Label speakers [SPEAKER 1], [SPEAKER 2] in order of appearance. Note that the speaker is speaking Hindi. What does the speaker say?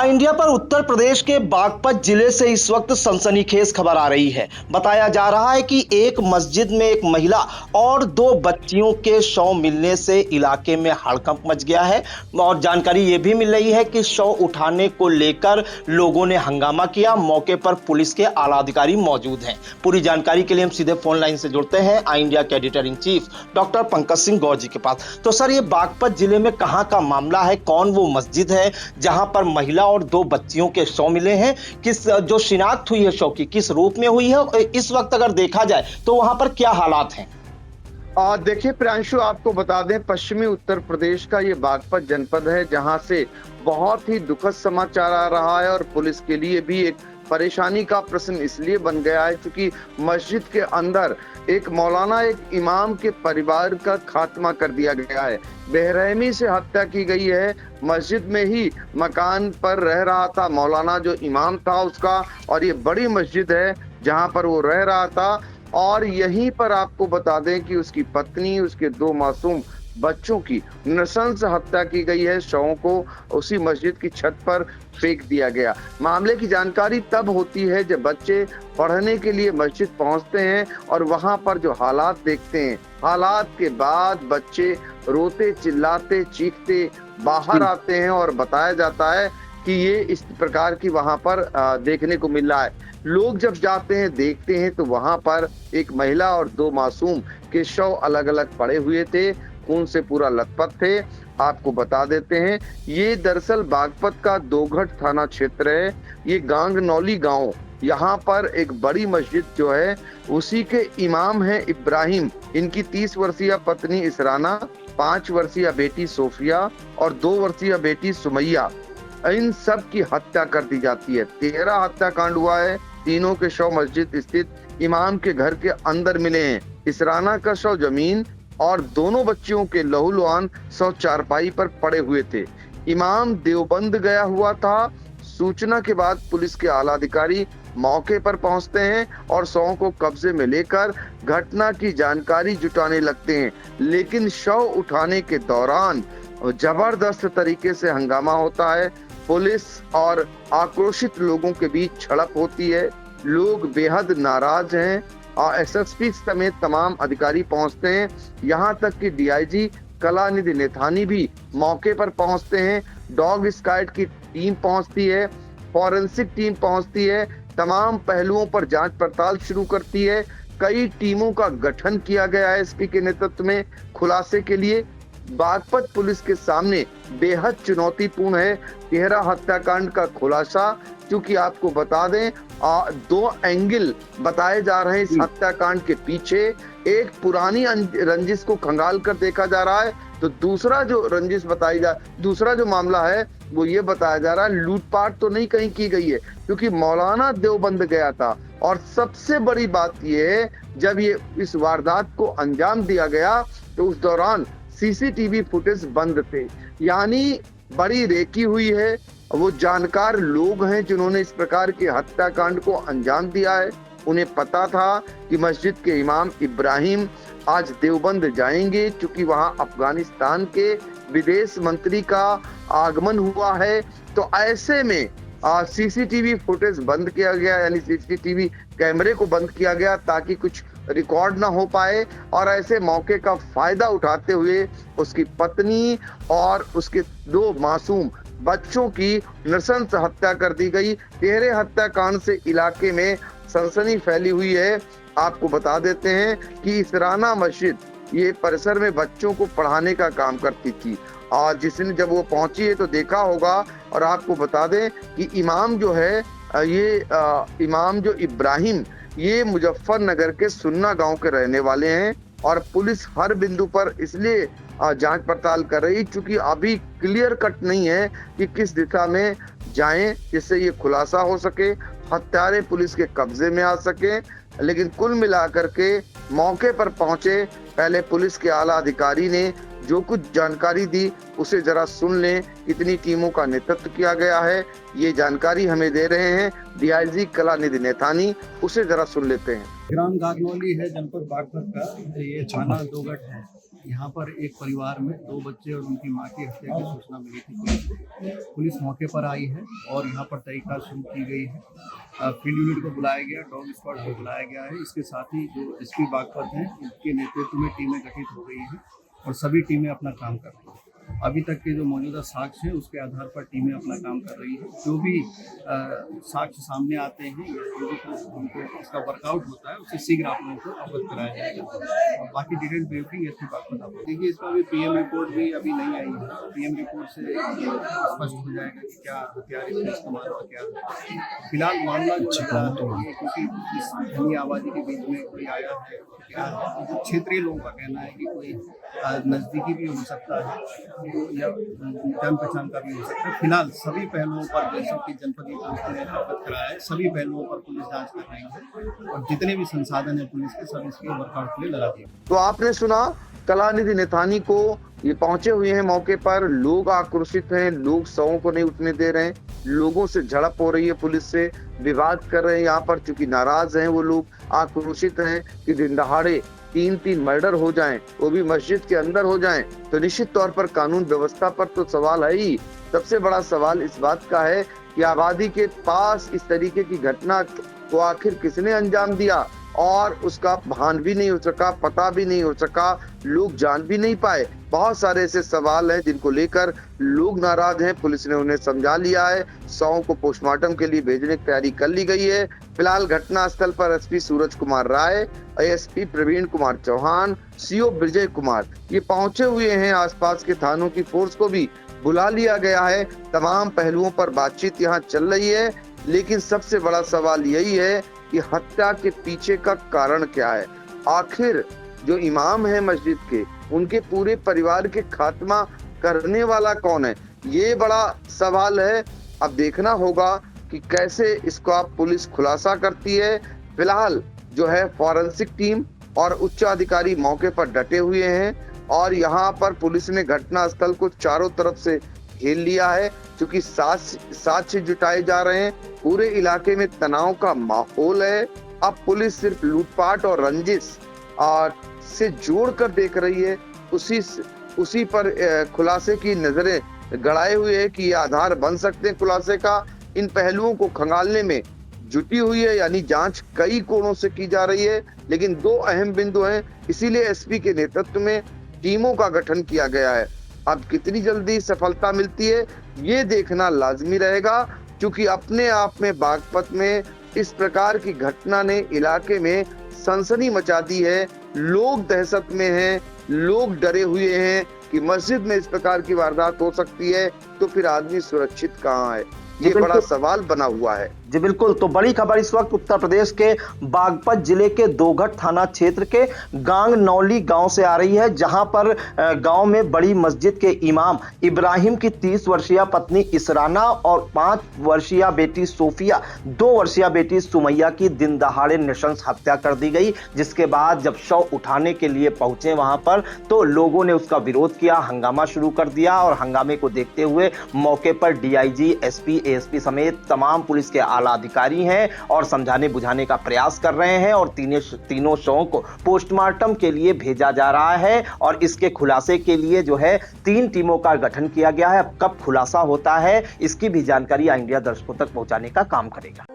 [SPEAKER 1] इंडिया पर उत्तर प्रदेश के बागपत जिले से इस वक्त सनसनीखेज खबर आ रही है। बताया जा रहा है कि एक मस्जिद में एक महिला और दो बच्चियों के शव मिलने से इलाके में हड़कंप मच गया है और जानकारी ये भी मिल रही है कि शव उठाने को लेकर लोगों ने हंगामा किया। मौके पर पुलिस के आला अधिकारी मौजूद हैं। पूरी जानकारी के लिए हम सीधे फोन लाइन से जुड़ते हैं आई इंडिया के editor in chief doctor Pankaj Singh Gaur ji के पास। तो सर, ये बागपत जिले में कहां का मामला है? कौन वो मस्जिद है जहां पर महिला और दो बच्चियों के शव मिले हैं? किस जो शिनाख्त हुई है शव की, किस रूप में हुई है? इस वक्त अगर देखा जाए तो वहां पर क्या हालात हैं?
[SPEAKER 2] देखिए प्रियांशु, आपको बता दें, पश्चिमी उत्तर प्रदेश का ये बागपत जनपद है जहां से बहुत ही दुखद समाचार आ रहा है और पुलिस के लिए भी एक परेशानी का प्रश्न इसलिए बन गया है क्योंकि मस्जिद के अंदर एक मौलाना, एक इमाम के परिवार का खात्मा कर दिया गया है। बेरहमी से हत्या की गई है। मस्जिद में ही मकान पर रह रहा था मौलाना, जो इमाम था उसका, और ये बड़ी मस्जिद है जहां पर वो रह रहा था। और यहीं पर आपको बता दें कि उसकी पत्नी, उसके दो मासूम बच्चों की नृशंस हत्या की गई है। शवों को उसी मस्जिद की छत पर फेंक दिया गया। मामले की जानकारी तब होती है जब बच्चे पढ़ने के लिए मस्जिद पहुंचते हैं और वहां पर जो हालात देखते हैं, हालात के बाद बच्चे रोते, चिल्लाते, चीखते बाहर आते हैं और बताया जाता है कि ये इस प्रकार की वहां पर देखने को मिल रहा है। लोग जब जाते हैं, देखते हैं तो वहां पर एक महिला और दो मासूम के शव अलग अलग पड़े हुए थे, खून से पूरा लथपथ थे। आपको बता देते हैं, ये दरअसल बागपत का दोघट थाना क्षेत्र है। ये गांगनौली गांव, यहाँ पर एक बड़ी मस्जिद जो है उसी के इमाम हैं इब्राहिम। इनकी 30 वर्षीय पत्नी इसराना, 5 वर्षीय बेटी सोफिया और 2 वर्षीय बेटी सुमैया, इन सब की हत्या कर दी जाती है। 13 हत्याकांड हुआ है। तीनों के शव मस्जिद स्थित इमाम के घर के अंदर मिले हैं। इसराना का शव जमीन और दोनों बच्चियों के लहूलुहान शव चारपाई पर पड़े हुए थे। इमाम देवबंद गया हुआ था। सूचना के बाद पुलिस के आला अधिकारी मौके पर पहुंचते हैं और शवों को कब्जे में लेकर घटना की जानकारी जुटाने लगते हैं। लेकिन शव उठाने के दौरान जबरदस्त तरीके से हंगामा होता है। पुलिस और आक्रोशित लोगों के बीच झड़प होती है। लोग बेहद नाराज हैं और एसएसपी समेत तमाम अधिकारी पहुंचते हैं। यहां तक कि डीआईजी कलानिधि नेथानी भी मौके पर पहुंचते हैं। डॉग स्क्वाड की टीम पहुंचती है, फॉरेंसिक टीम पहुंचती है, तमाम पहलुओं पर जांच पड़ताल शुरू करती है। कई टीमों का गठन किया गया है एसपी के नेतृत्व में खुलासे के लिए। बागपत पुलिस के सामने बेहद चुनौतीपूर्ण है 13 हत्याकांड का खुलासा, क्योंकि आपको बता दें 2 एंगल बताए जा रहे हैं इस हत्याकांड के पीछे। एक पुरानी रंजिश को खंगाल कर देखा जा रहा है, तो दूसरा जो मामला है वो ये बताया जा रहा है लूटपाट तो नहीं कहीं की गई है, क्योंकि मौलाना देवबंद गया था। और सबसे बड़ी बात ये है, जब ये इस वारदात को अंजाम दिया गया तो उस दौरान सीसीटीवी फुटेज बंद थे, यानी बड़ी रेकी हुई है। वो जानकार लोग हैं जिन्होंने इस प्रकार के हत्याकांड को अंजाम दिया है। उन्हें पता था कि मस्जिद के इमाम इब्राहिम आज देवबंद जाएंगे, क्योंकि वहां अफगानिस्तान के विदेश मंत्री का आगमन हुआ है। तो ऐसे में सीसीटीवी फुटेज बंद किया गया, यानी सीसीटीवी कैमरे को बंद किया गया ताकि कुछ रिकॉर्ड ना हो पाए। और ऐसे मौके का फायदा उठाते हुए उसकी पत्नी और उसके 2 मासूम बच्चों की नृशंस हत्या कर दी गई। 13 हत्याकांड से इलाके में सनसनी फैली हुई है। आपको बता देते हैं कि इसराना मस्जिद ये परिसर में बच्चों को पढ़ाने का काम करती थी, और जिसने जब वो पहुंची है तो देखा होगा। और आपको बता दें कि इमाम जो है इमाम जो इब्राहिम, ये मुजफ्फरनगर के सुन्ना गांव के रहने वाले हैं। और पुलिस हर बिंदु पर इसलिए जांच पड़ताल कर रही क्योंकि अभी क्लियर कट नहीं है कि किस दिशा में जाएं जिससे ये खुलासा हो सके, हत्यारे पुलिस के कब्जे में आ सके। लेकिन कुल मिलाकर के मौके पर पहुंचे पहले पुलिस के आला अधिकारी ने जो कुछ जानकारी दी उसे जरा सुन लें। कितनी टीमों का नेतृत्व किया गया है ये जानकारी हमें दे रहे हैं डीआईजी कलानिधि नेथानी, उसे जरा सुन लेते हैं।
[SPEAKER 3] ग्राम गागनौली है, जनपद बागपत का। ये थाना दोगट है। यहाँ पर एक परिवार में 2 बच्चे और उनकी मां की हत्या की सूचना मिली थी पुलिस को। पुलिस मौके पर आई है और यहाँ पर तहकीकात शुरू की गई है। फील्ड यूनिट को बुलाया गया, डॉग स्क्वाड को बुलाया गया है। इसके साथ ही जो एसपी बागपत हैं, इनके नेतृत्व में टीमें गठित हो गई हैं और सभी टीमें अपना काम कर रही हैं। अभी तक के जो मौजूदा साक्ष्य हैं उसके आधार पर टीमें अपना काम कर रही हैं। जो भी साक्ष्य सामने आते हैं या जो भी उनको इसका वर्कआउट होता है उससे शीघ्र आप लोगों को अवगत कराया जाएगा। और बाकी डिटेल ब्रीफिंग एसपी बागपत आप देखिए। इसका भी पीएम रिपोर्ट भी अभी नहीं आई है। पीएम रिपोर्ट से स्पष्ट हो जाएगा कि क्या हथियार इसमें इस्तेमाल और क्या। फिलहाल मामला जो लग रहा है क्योंकि इस घनी आबादी के बीच में कोई आया है क्या है, क्षेत्रीय लोगों का कहना है कि कोई नज़दीकी भी हो सकता है या जान पहचान का भी हो सकता है। फिलहाल सभी पहलुओं पर जैसे कि जनपदीय पुलिस ने अवगत कराया है, सभी पहलुओं पर पुलिस जांच कर रही है और जितने भी संसाधन है पुलिस के सब इसके वर्कआउट के लिए लगा दिए।
[SPEAKER 2] तो आपने सुना कलानिधि नैथानी को, ये पहुंचे हुए हैं मौके पर। लोग आक्रोशित हैं, लोग शवों को नहीं उठने दे रहे हैं, लोगों से झड़प हो रही है, पुलिस से विवाद कर रहे हैं यहाँ पर, क्योंकि नाराज हैं वो लोग, आक्रोशित हैं कि दिन दहाड़े 3-3 मर्डर हो जाएं, वो भी मस्जिद के अंदर हो जाएं, तो निश्चित तौर पर कानून व्यवस्था पर तो सवाल है ही। सबसे बड़ा सवाल इस बात का है कि आबादी के पास इस तरीके की घटना को आखिर किसने अंजाम दिया और उसका भान भी नहीं हो सका, पता भी नहीं हो सका, लोग जान भी नहीं पाए। बहुत सारे ऐसे सवाल हैं जिनको लेकर लोग नाराज हैं। पुलिस ने उन्हें समझा लिया है, शवों को पोस्टमार्टम के लिए भेजने की तैयारी कर ली गई है। फिलहाल घटनास्थल पर SP Suraj Kumar Rai, ASP Praveen Kumar Chauhan, CO Vijay Kumar ये पहुंचे हुए हैं। आसपास के थानों की फोर्स को भी बुला लिया गया है। तमाम पहलुओं पर बातचीत यहाँ चल रही है, लेकिन सबसे बड़ा सवाल यही है कि हत्या के पीछे का कारण क्या है। आखिर जो इमाम है मस्जिद के, उनके पूरे परिवार के खात्मा करने वाला कौन है, ये बड़ा सवाल है। अब देखना होगा कि कैसे इसको आप पुलिस खुलासा करती है। फिलहाल जो है फॉरेंसिक टीम और उच्च अधिकारी मौके पर डटे हुए हैं और यहाँ पर पुलिस ने घटनास्थल को चारों तरफ से घेर लिया है, क्योंकि साक्ष्य जुटाए जा रहे हैं। पूरे इलाके में तनाव का माहौल है। अब पुलिस सिर्फ लूटपाट और रंजिश से जोड़कर देख रही है, उसी पर खुलासे की नजरें गड़ाए हुए है कि ये आधार बन सकते हैं खुलासे का। इन पहलुओं को खंगालने में जुटी हुई है, यानी जांच कई कोणों से की जा रही है, लेकिन 2 अहम बिंदु हैं। इसीलिए एसपी के नेतृत्व में टीमों का गठन किया गया है। अब कितनी जल्दी सफलता मिलती है ये देखना लाजमी रहेगा, क्योंकि अपने आप में बागपत में इस प्रकार की घटना ने इलाके में सनसनी मचा दी है। लोग दहशत में हैं, लोग डरे हुए हैं कि मस्जिद में इस प्रकार की वारदात हो सकती है, तो फिर आदमी सुरक्षित कहाँ है, ये बड़ा सवाल बना हुआ है।
[SPEAKER 1] जी बिल्कुल। तो बड़ी खबर इस वक्त उत्तर प्रदेश के बागपत जिले के दोगट थाना क्षेत्र के गांगनौली गांव से आ रही है, जहां पर गांव में बड़ी मस्जिद के इमाम इब्राहिम की 30 वर्षीय पत्नी इसराना और 5 वर्षीय बेटी सोफिया, 2 वर्षीय बेटी सुमैया की दिन दहाड़े नृशंस हत्या कर दी गई। जिसके बाद जब शव उठाने के लिए पहुंचे वहां पर, तो लोगों ने उसका विरोध किया, हंगामा शुरू कर दिया और हंगामे को देखते हुए मौके पर डीआईजी, एसपी, एएसपी समेत तमाम पुलिस के आला अधिकारी हैं और समझाने बुझाने का प्रयास कर रहे हैं और तीनों शवों को पोस्टमार्टम के लिए भेजा जा रहा है। और इसके खुलासे के लिए जो है 3 टीमों का गठन किया गया है। अब कब खुलासा होता है इसकी भी जानकारी इंडिया दर्शकों तक पहुंचाने का काम करेगा।